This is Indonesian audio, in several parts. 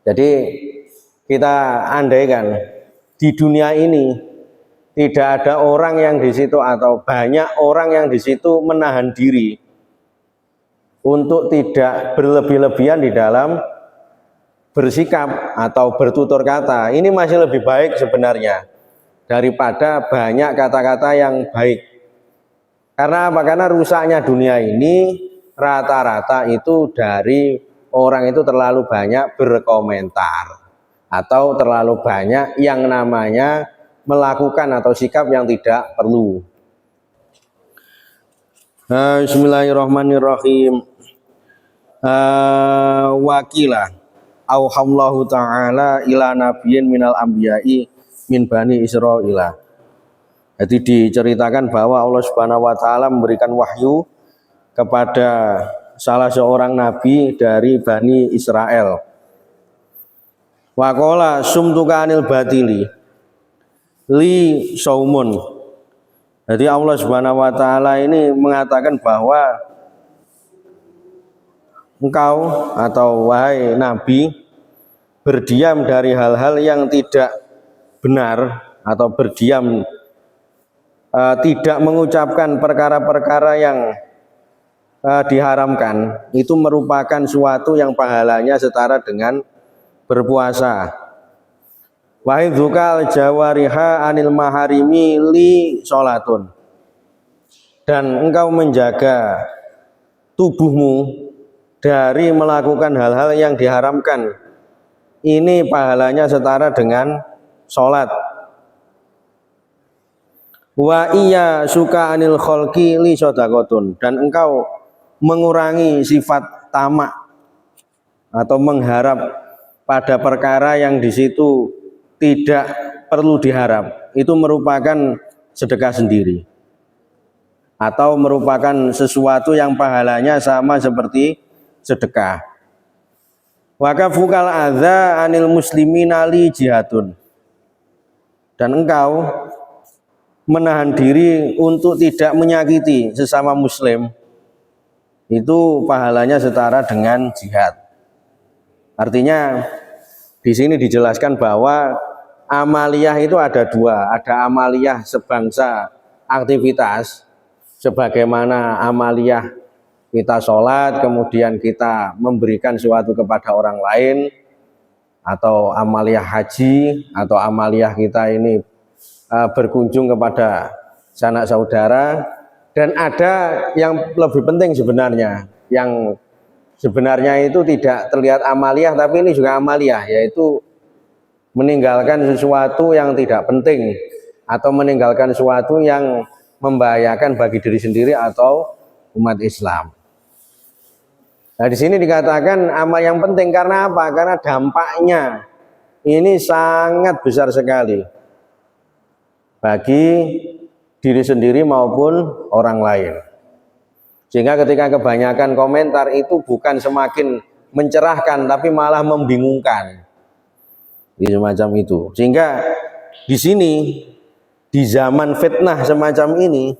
Jadi kita andaikan di dunia ini tidak ada orang yang di situ atau banyak orang yang di situ menahan diri untuk tidak berlebih-lebihan di dalam bersikap atau bertutur kata. Ini masih lebih baik sebenarnya daripada banyak kata-kata yang baik. Karena apa? Karena rusaknya dunia ini rata-rata itu dari orang itu terlalu banyak berkomentar atau terlalu banyak yang namanya melakukan atau sikap yang tidak perlu. Bismillahirrahmanirrahim. Wakilah auhamlahu ta'ala ila nabiyyin minal anbiya'i min bani Israila. Jadi diceritakan bahwa Allah Subhanahu wa taala memberikan wahyu kepada salah seorang nabi dari Bani Israel. Wa qala sumtuka anil batili li saumun. Jadi Allah Subhanahu wa taala ini mengatakan bahwa engkau atau wahai nabi berdiam dari hal-hal yang tidak benar atau berdiam tidak mengucapkan perkara-perkara yang diharamkan, itu merupakan suatu yang pahalanya setara dengan berpuasa. Wa hidzukal jawariha anil maharimi li sholatun. Dan engkau menjaga tubuhmu dari melakukan hal-hal yang diharamkan, ini pahalanya setara dengan sholat. Wa iya suka anil kholqi li sodakotun. Dan engkau mengurangi sifat tamak atau mengharap pada perkara yang di situ tidak perlu diharap, itu merupakan sedekah sendiri atau merupakan sesuatu yang pahalanya sama seperti sedekah. Wa kafukal adza anil muslimina li jihadun. Dan engkau menahan diri untuk tidak menyakiti sesama muslim, itu pahalanya setara dengan jihad. Artinya di sini dijelaskan bahwa amaliyah itu ada dua, ada amaliyah sebangsa aktivitas, sebagaimana amaliyah kita sholat, kemudian kita memberikan sesuatu kepada orang lain, atau amaliyah haji, atau amaliyah kita ini berkunjung kepada sanak saudara. Dan ada yang lebih penting sebenarnya, yang sebenarnya itu tidak terlihat amaliyah tapi ini juga amaliyah, yaitu meninggalkan sesuatu yang tidak penting atau meninggalkan sesuatu yang membahayakan bagi diri sendiri atau umat Islam. Nah, di sini dikatakan amal yang penting karena apa? Karena dampaknya ini sangat besar sekali bagi diri sendiri maupun orang lain. Sehingga ketika kebanyakan komentar itu bukan semakin mencerahkan tapi malah membingungkan. Semacam itu. Sehingga di sini di zaman fitnah semacam ini,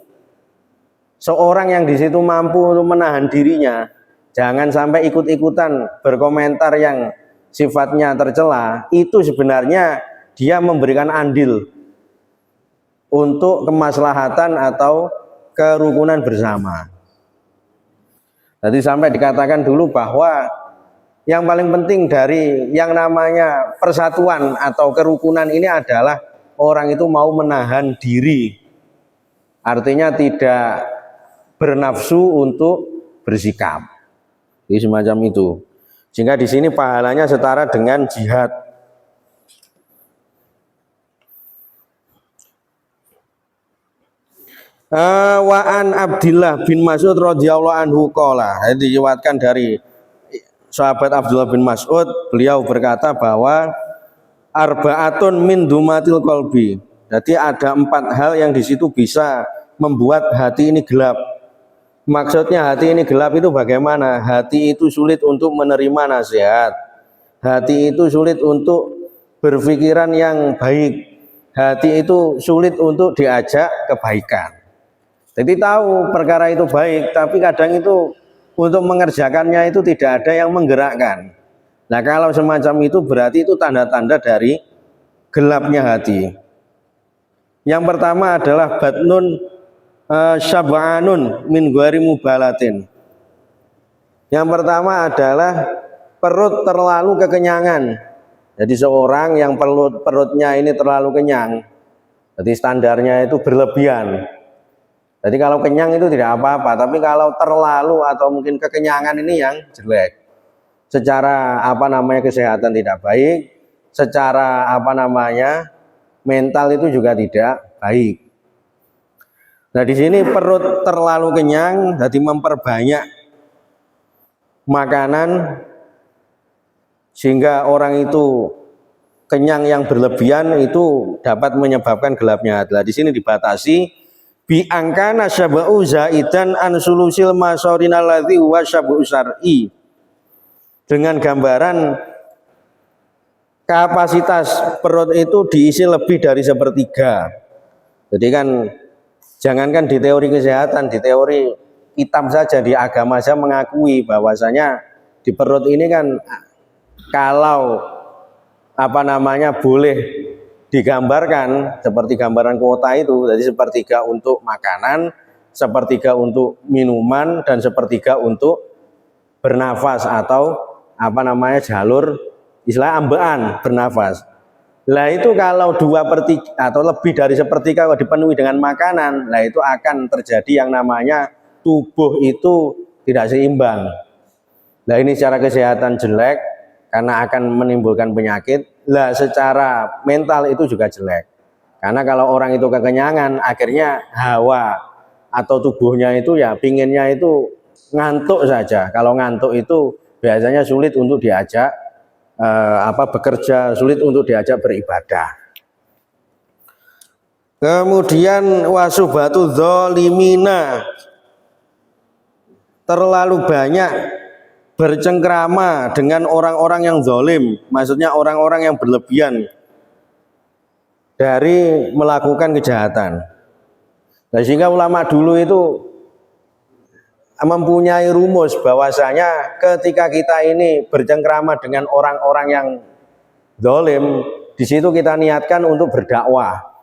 seorang yang di situ mampu untuk menahan dirinya, jangan sampai ikut-ikutan berkomentar yang sifatnya tercela, itu sebenarnya dia memberikan andil untuk kemaslahatan atau kerukunan bersama. Jadi sampai dikatakan dulu bahwa yang paling penting dari yang namanya persatuan atau kerukunan ini adalah orang itu mau menahan diri. Artinya tidak bernafsu untuk bersikap. Jadi semacam itu. Sehingga di sini pahalanya setara dengan jihad. Wa an Abdillah bin Mas'ud radhiyallahu anhu qala. Diriwayatkan dari sahabat Abdullah bin Mas'ud, beliau berkata bahwa arba'atun min dumatil qalbi. Jadi ada 4 hal yang di situ bisa membuat hati ini gelap. Maksudnya hati ini gelap itu bagaimana? Hati itu sulit untuk menerima nasihat. Hati itu sulit untuk berpikiran yang baik. Hati itu sulit untuk diajak kebaikan. Jadi tahu perkara itu baik, tapi kadang itu untuk mengerjakannya itu tidak ada yang menggerakkan. Nah, kalau semacam itu berarti itu tanda-tanda dari gelapnya hati. Yang pertama adalah batnun syab'anun min ghairi mubalatin. Yang pertama adalah perut terlalu kekenyangan. Jadi seorang yang perutnya ini terlalu kenyang, jadi standarnya itu berlebihan. Jadi kalau kenyang itu tidak apa-apa, tapi kalau terlalu atau mungkin kekenyangan ini yang jelek. Secara kesehatan tidak baik, secara mental itu juga tidak baik. Nah, di sini perut terlalu kenyang, jadi memperbanyak makanan sehingga orang itu kenyang yang berlebihan itu dapat menyebabkan gelapnya hati. Di sini dibatasi bi angkana syaba'u zaidan an sulusil masorin alladzi huwa syab'u syar'i, dengan gambaran kapasitas perut itu diisi lebih dari sepertiga. Jadi kan jangankan di teori kesehatan, di teori kitab saja, di agama saja mengakui bahwasanya di perut ini kan kalau boleh digambarkan seperti gambaran kuota itu, jadi sepertiga untuk makanan, sepertiga untuk minuman, dan sepertiga untuk bernafas atau jalur istilah ambean bernafas. Lah itu kalau 2/3 atau lebih dari sepertiga kalau dipenuhi dengan makanan, lah itu akan terjadi yang namanya tubuh itu tidak seimbang. Nah, ini secara kesehatan jelek karena akan menimbulkan penyakit. Lah secara mental itu juga jelek. Karena kalau orang itu kekenyangan, akhirnya hawa atau tubuhnya itu ya pinginnya itu ngantuk saja. Kalau ngantuk itu biasanya sulit untuk diajak bekerja, sulit untuk diajak beribadah. Kemudian wasubatu dzalimina, terlalu banyak bercengkrama dengan orang-orang yang zalim, maksudnya orang-orang yang berlebihan dari melakukan kejahatan. Nah, sehingga ulama dulu itu mempunyai rumus bahwasanya ketika kita ini bercengkrama dengan orang-orang yang zalim, di situ kita niatkan untuk berdakwah.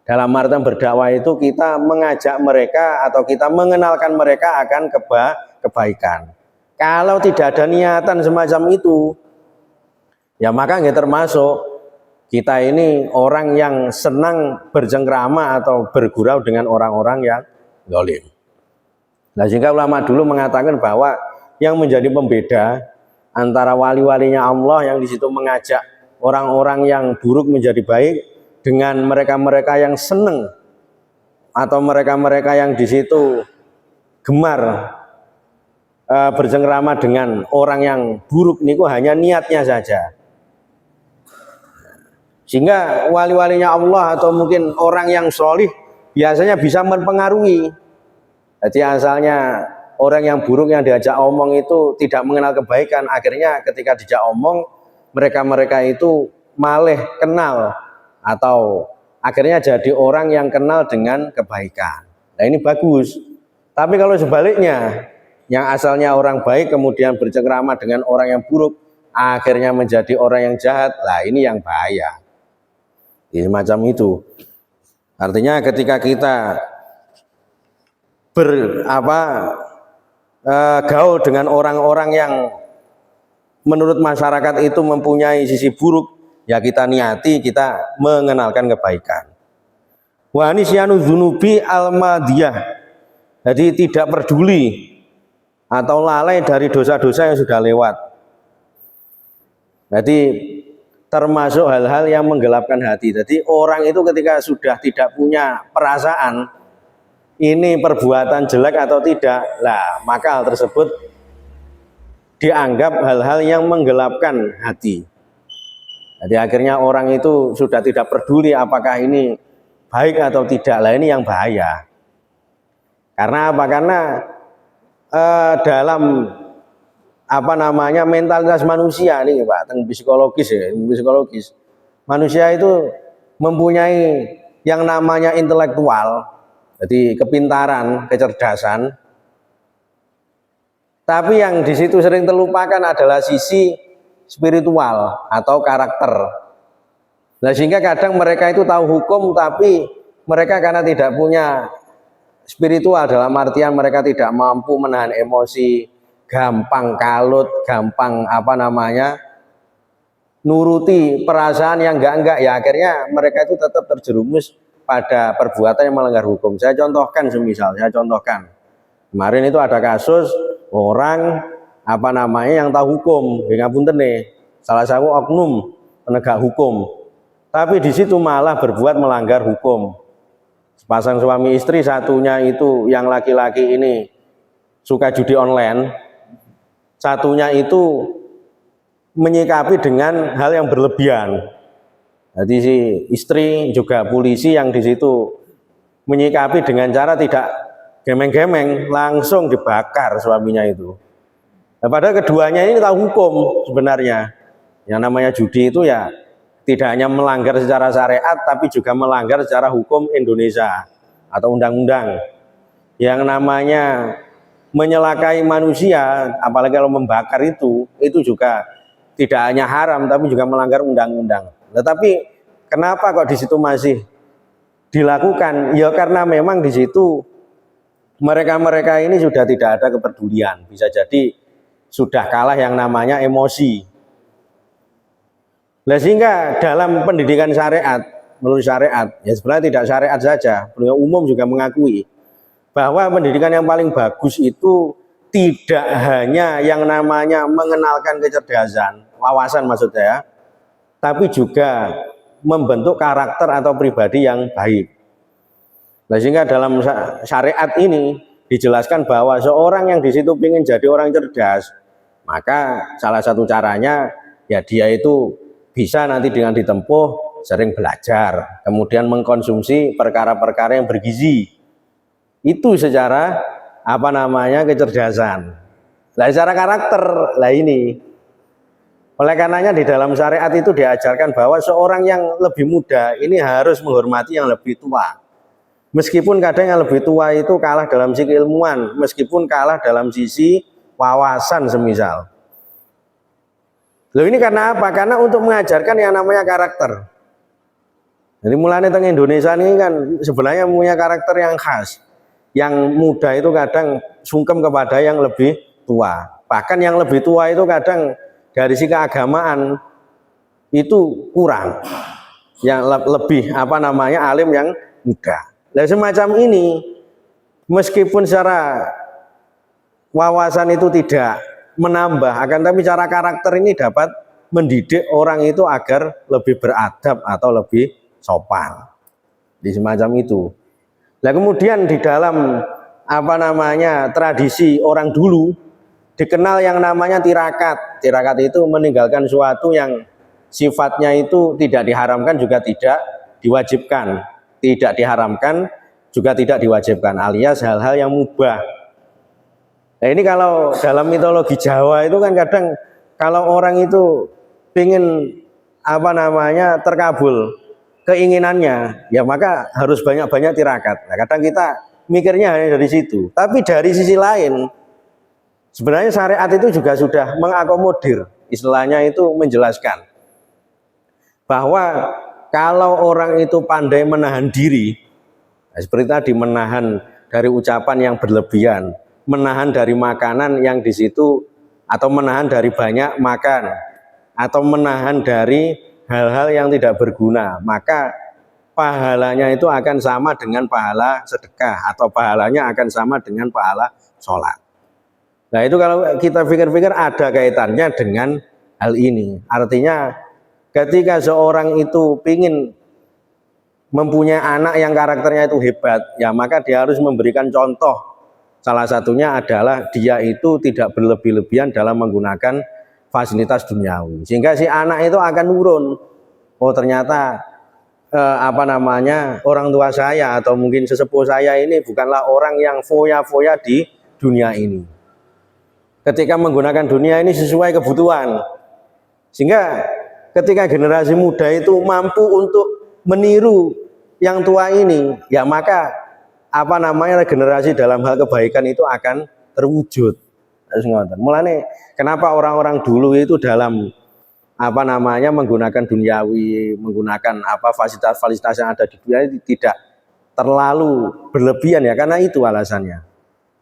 Dalam artian berdakwah itu kita mengajak mereka atau kita mengenalkan mereka akan kebaikan. Kalau tidak ada niatan semacam itu, ya maka nggak termasuk kita ini orang yang senang bercengkrama atau bergurau dengan orang-orang yang zalim. Nah, sehingga ulama dulu mengatakan bahwa yang menjadi pembeda antara wali-walinya Allah yang di situ mengajak orang-orang yang buruk menjadi baik dengan mereka-mereka yang senang atau mereka-mereka yang di situ gemar bercengkrama dengan orang yang buruk, niku hanya niatnya saja. Sehingga wali-walinya Allah atau mungkin orang yang sholih biasanya bisa mempengaruhi. Jadi asalnya orang yang buruk yang diajak omong itu tidak mengenal kebaikan, akhirnya ketika dijak omong mereka-mereka itu malah kenal atau akhirnya jadi orang yang kenal dengan kebaikan. Nah, ini bagus. Tapi kalau sebaliknya, yang asalnya orang baik kemudian bercengkrama dengan orang yang buruk, akhirnya menjadi orang yang jahat, lah ini yang bahaya. Ini macam itu. Artinya ketika kita gaul dengan orang-orang yang menurut masyarakat itu mempunyai sisi buruk, ya kita niati kita mengenalkan kebaikan. Wa nisyanu dzunubi al-madiyah, jadi tidak peduli atau lalai dari dosa-dosa yang sudah lewat. Jadi termasuk hal-hal yang menggelapkan hati. Jadi orang itu ketika sudah tidak punya perasaan ini perbuatan jelek atau tidak, lah maka hal tersebut dianggap hal-hal yang menggelapkan hati. Jadi akhirnya orang itu sudah tidak peduli apakah ini baik atau tidak. Lah ini yang bahaya. Karena apa? Karena dalam mentalitas manusia nih Pak, psikologis. Manusia itu mempunyai yang namanya intelektual, jadi kepintaran, kecerdasan. Tapi yang di situ sering terlupakan adalah sisi spiritual atau karakter. Nah, sehingga kadang mereka itu tahu hukum, tapi mereka karena tidak punya spiritual, dalam artian mereka tidak mampu menahan emosi, gampang kalut, gampang nuruti perasaan yang enggak, ya akhirnya mereka itu tetap terjerumus pada perbuatan yang melanggar hukum. Saya contohkan kemarin itu ada kasus orang yang tahu hukum, salah satu oknum penegak hukum, tapi di situ malah berbuat melanggar hukum. Sepasang suami istri, satunya itu yang laki-laki ini suka judi online, satunya itu menyikapi dengan hal yang berlebihan. Jadi si istri juga polisi yang di situ menyikapi dengan cara tidak gemeng-gemeng, langsung dibakar suaminya itu. Nah, padahal keduanya ini tahu hukum sebenarnya. Yang namanya judi itu ya tidak hanya melanggar secara syariat, tapi juga melanggar secara hukum Indonesia atau undang-undang. Yang namanya menyelakai manusia, apalagi kalau membakar itu juga tidak hanya haram, tapi juga melanggar undang-undang. Tetapi kenapa kok di situ masih dilakukan? Ya karena memang di situ mereka ini sudah tidak ada kepedulian. Bisa jadi sudah kalah yang namanya emosi. Nah, sehingga dalam pendidikan syariat, menurut syariat, ya sebenarnya tidak syariat saja, dunia umum juga mengakui bahwa pendidikan yang paling bagus itu tidak hanya yang namanya mengenalkan kecerdasan, wawasan maksud saya, tapi juga membentuk karakter atau pribadi yang baik. Nah, sehingga dalam syariat ini dijelaskan bahwa seorang yang di situ ingin jadi orang cerdas, maka salah satu caranya ya dia itu bisa nanti dengan ditempuh sering belajar, kemudian mengkonsumsi perkara-perkara yang bergizi. Itu secara kecerdasan. Nah, secara karakter lah ini. Oleh karenanya di dalam syariat itu diajarkan bahwa seorang yang lebih muda ini harus menghormati yang lebih tua. Meskipun kadang yang lebih tua itu kalah dalam sisi ilmuwan, meskipun kalah dalam sisi wawasan semisal. Loh, ini karena apa? Karena untuk mengajarkan yang namanya karakter. Jadi mulanya teng Indonesia ini kan sebenarnya punya karakter yang khas. Yang muda itu kadang sungkem kepada yang lebih tua. Bahkan yang lebih tua itu kadang dari sisi keagamaan itu kurang. Yang lebih alim yang muda. Nah, semacam ini meskipun secara wawasan itu tidak menambah, akan tapi cara karakter ini dapat mendidik orang itu agar lebih beradab atau lebih sopan. Di semacam itu. Nah, kemudian di dalam tradisi orang dulu dikenal yang namanya tirakat. Tirakat itu meninggalkan suatu yang sifatnya itu tidak diharamkan juga tidak diwajibkan. Tidak diharamkan juga tidak diwajibkan, alias hal-hal yang mubah. Nah, ini kalau dalam mitologi Jawa itu kan kadang kalau orang itu ingin terkabul keinginannya, ya maka harus banyak-banyak tirakat. Nah, kadang kita mikirnya hanya dari situ. Tapi dari sisi lain, sebenarnya syariat itu juga sudah mengakomodir, istilahnya itu menjelaskan bahwa kalau orang itu pandai menahan diri, nah seperti tadi menahan dari ucapan yang berlebihan, menahan dari makanan yang di situ, atau menahan dari banyak makan, atau menahan dari hal-hal yang tidak berguna, maka pahalanya itu akan sama dengan pahala sedekah, atau pahalanya akan sama dengan pahala sholat. Nah, itu kalau kita pikir-pikir ada kaitannya dengan hal ini. Artinya ketika seorang itu ingin mempunyai anak yang karakternya itu hebat, ya maka dia harus memberikan contoh. Salah satunya adalah dia itu tidak berlebih-lebihan dalam menggunakan fasilitas duniawi, sehingga si anak itu akan nurun. Oh, ternyata orang tua saya atau mungkin sesepuh saya ini bukanlah orang yang foya-foya di dunia ini. Ketika menggunakan dunia ini sesuai kebutuhan, sehingga ketika generasi muda itu mampu untuk meniru yang tua ini, ya maka regenerasi dalam hal kebaikan itu akan terwujud. Mulane kenapa orang-orang dulu itu dalam apa namanya menggunakan duniawi, menggunakan apa fasilitas-fasilitas yang ada di dunia tidak terlalu berlebihan ya, karena itu alasannya.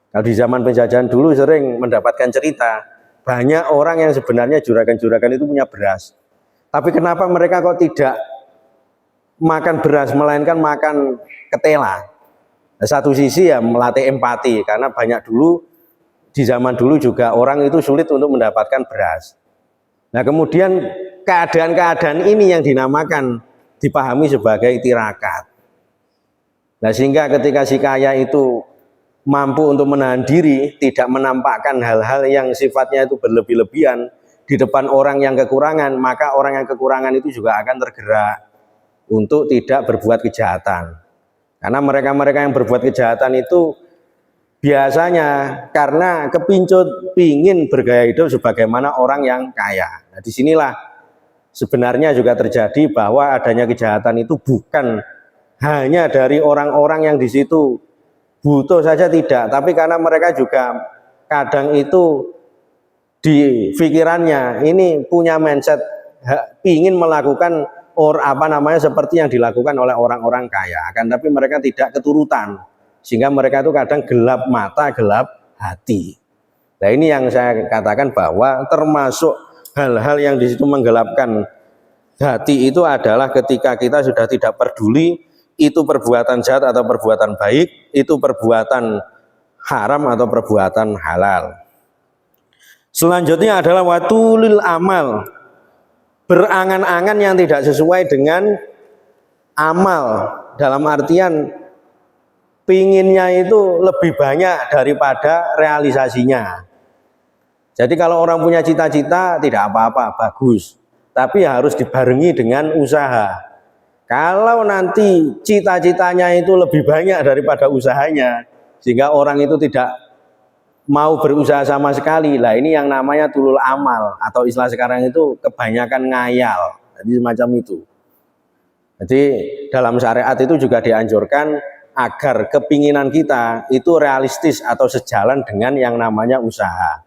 Kalau di zaman penjajahan dulu sering mendapatkan cerita banyak orang yang sebenarnya juragan-juragan itu punya beras, tapi kenapa mereka kok tidak makan beras melainkan makan ketela. Nah, satu sisi ya melatih empati, karena banyak dulu di zaman dulu juga orang itu sulit untuk mendapatkan beras. Nah kemudian keadaan-keadaan ini yang dinamakan dipahami sebagai tirakat. Nah sehingga ketika si kaya itu mampu untuk menahan diri, tidak menampakkan hal-hal yang sifatnya itu berlebih-lebihan di depan orang yang kekurangan, maka orang yang kekurangan itu juga akan tergerak untuk tidak berbuat kejahatan. Karena mereka-mereka yang berbuat kejahatan itu biasanya karena kepincut pingin bergaya hidup sebagaimana orang yang kaya. Nah disinilah sebenarnya juga terjadi bahwa adanya kejahatan itu bukan hanya dari orang-orang yang di situ butuh saja tidak, tapi karena mereka juga kadang itu di pikirannya ini punya mindset ingin melakukan seperti yang dilakukan oleh orang-orang kaya, akan tapi mereka tidak keturutan, sehingga mereka itu kadang gelap mata, gelap hati. Nah ini yang saya katakan bahwa termasuk hal-hal yang di situ menggelapkan hati itu adalah ketika kita sudah tidak peduli itu perbuatan jahat atau perbuatan baik, itu perbuatan haram atau perbuatan halal. Selanjutnya adalah watulil amal, berangan-angan yang tidak sesuai dengan amal, dalam artian pinginnya itu lebih banyak daripada realisasinya. Jadi kalau orang punya cita-cita tidak apa-apa, bagus, tapi harus dibarengi dengan usaha. Kalau nanti cita-citanya itu lebih banyak daripada usahanya, sehingga orang itu tidak mau berusaha sama sekali, lah ini yang namanya tulul amal, atau istilah sekarang itu kebanyakan ngayal. Jadi semacam itu. Jadi dalam syariat itu juga dianjurkan agar kepinginan kita itu realistis atau sejalan dengan yang namanya usaha.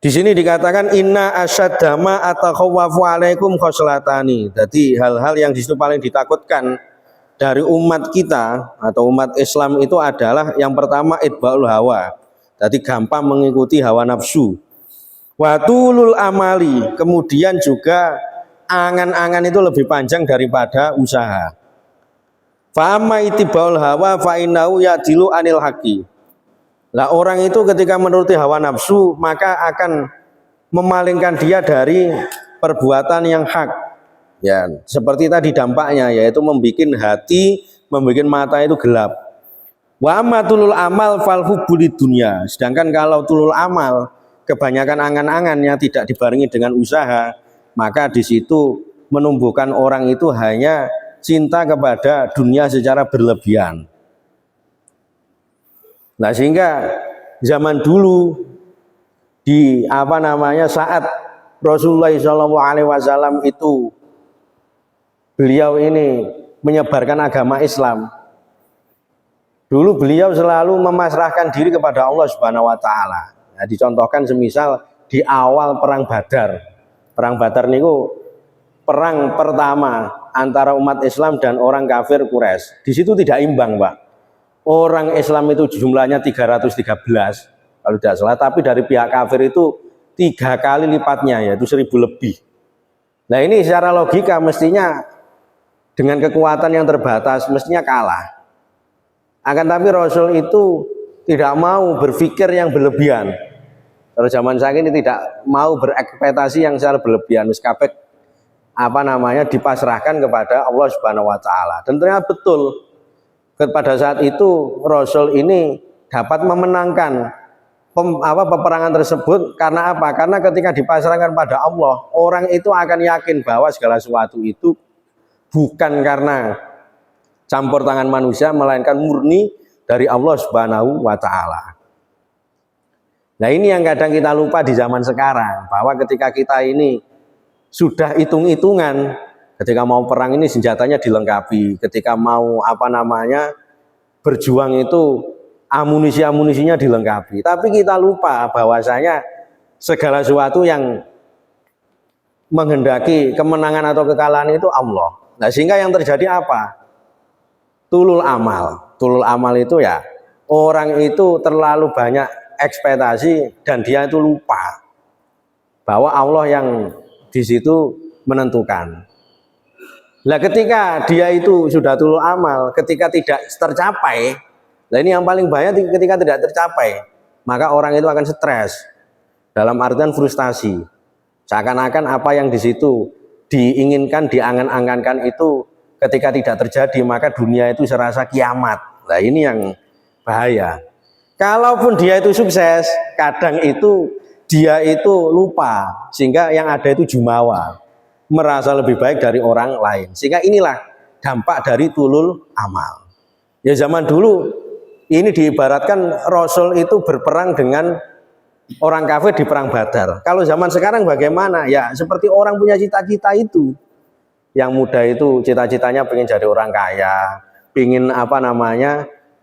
Di sini dikatakan inna asyaddama atakhawafu alaikum khoslatani. Jadi hal-hal yang disitu paling ditakutkan dari umat kita atau umat Islam itu adalah yang pertama itbaul hawa. Jadi gampang mengikuti hawa nafsu. Watulul amali, kemudian juga angan-angan itu lebih panjang daripada usaha. Fa amma itbaul hawa fa innahu ya'dilu anil haqi. Lah orang itu ketika menuruti hawa nafsu maka akan memalingkan dia dari perbuatan yang hak. Ya, seperti tadi dampaknya yaitu membuat hati, membuat mata itu gelap. Wa amma tulul amal fal hubbulid dunya. Sedangkan kalau tulul amal kebanyakan angan-angan yang tidak dibarengi dengan usaha, maka di situ menumbuhkan orang itu hanya cinta kepada dunia secara berlebihan. Nah sehingga zaman dulu di saat Rasulullah SAW itu beliau ini menyebarkan agama Islam, dulu beliau selalu memasrahkan diri kepada Allah Subhanahu Wa Taala. Nah, dicontohkan semisal di awal perang Badar. Perang Badar niku perang pertama antara umat Islam dan orang kafir Quraisy. Di situ tidak imbang, Pak. Orang Islam itu jumlahnya 313 kalau tidak salah, tapi dari pihak kafir itu 3 kali lipatnya, yaitu 1000 lebih. Nah ini secara logika mestinya dengan kekuatan yang terbatas mestinya kalah. Akan tapi Rasul itu tidak mau berpikir yang berlebihan. Kalau zaman saat ini tidak mau berekspektasi yang secara berlebihan, miskabek dipasrahkan kepada Allah Subhanahu Wa Taala. Dan ternyata betul. Pada saat itu Rasul ini dapat memenangkan peperangan tersebut karena apa? Karena ketika dipasrahkan pada Allah, orang itu akan yakin bahwa segala sesuatu itu bukan karena campur tangan manusia, melainkan murni dari Allah Subhanahu Wa Taala. Nah ini yang kadang kita lupa di zaman sekarang, bahwa ketika kita ini sudah hitung-hitungan, ketika mau perang ini senjatanya dilengkapi, ketika mau berjuang itu amunisinya dilengkapi. Tapi kita lupa bahwasanya segala sesuatu yang menghendaki kemenangan atau kekalahan itu Allah. Nah, sehingga yang terjadi apa? Tulul amal. Tulul amal itu ya orang itu terlalu banyak ekspektasi dan dia itu lupa bahwa Allah yang di situ menentukan. Nah, ketika dia itu sudah tulul amal, ketika tidak tercapai, nah ini yang paling bahaya ketika tidak tercapai, maka orang itu akan stres, dalam artian frustasi. Seakan-akan apa yang di situ diinginkan, diangan-angankan itu ketika tidak terjadi, maka dunia itu serasa kiamat. Nah, ini yang bahaya. Kalaupun dia itu sukses, kadang itu dia itu lupa, sehingga yang ada itu jumawa, merasa lebih baik dari orang lain. Sehingga inilah dampak dari tulul amal. Ya zaman dulu ini diibaratkan Rasul itu berperang dengan orang kafir di perang Badar. Kalau zaman sekarang bagaimana? Ya seperti orang punya cita-cita itu. Yang muda itu cita-citanya pengen jadi orang kaya, pengen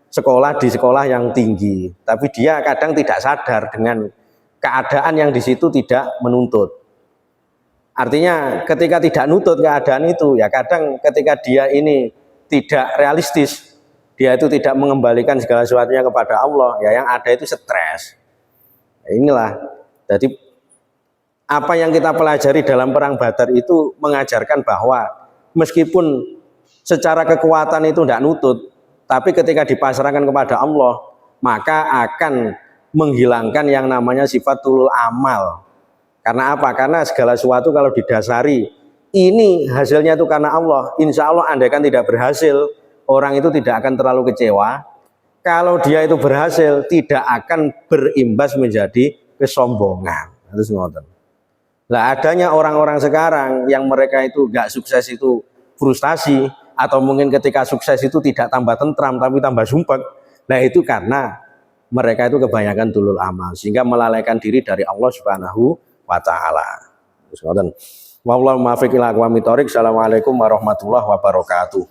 sekolah di sekolah yang tinggi. Tapi dia kadang tidak sadar dengan keadaan yang di situ tidak menuntut. Artinya ketika tidak nutut keadaan itu, ya kadang ketika dia ini tidak realistis, dia itu tidak mengembalikan segala sesuatunya kepada Allah, ya yang ada itu stres. Ya inilah, jadi apa yang kita pelajari dalam perang Badar itu mengajarkan bahwa meskipun secara kekuatan itu tidak nutut, tapi ketika dipasrahkan kepada Allah, maka akan menghilangkan yang namanya sifat tulul amal. Karena apa? Karena segala sesuatu kalau didasari ini hasilnya itu karena Allah, insya Allah andaikan tidak berhasil, orang itu tidak akan terlalu kecewa. Kalau dia itu berhasil, tidak akan berimbas menjadi kesombongan. Terus ngoten. Nah, adanya orang-orang sekarang yang mereka itu gak sukses itu frustasi, atau mungkin ketika sukses itu tidak tambah tentram tapi tambah sumpek. Nah, itu karena mereka itu kebanyakan tulul amal, sehingga melalaikan diri dari Allah Subhanahu wa ta'ala. Wallahu muwaffiq ila aqwamit thoriq. Assalamualaikum warahmatullahi wabarakatuh.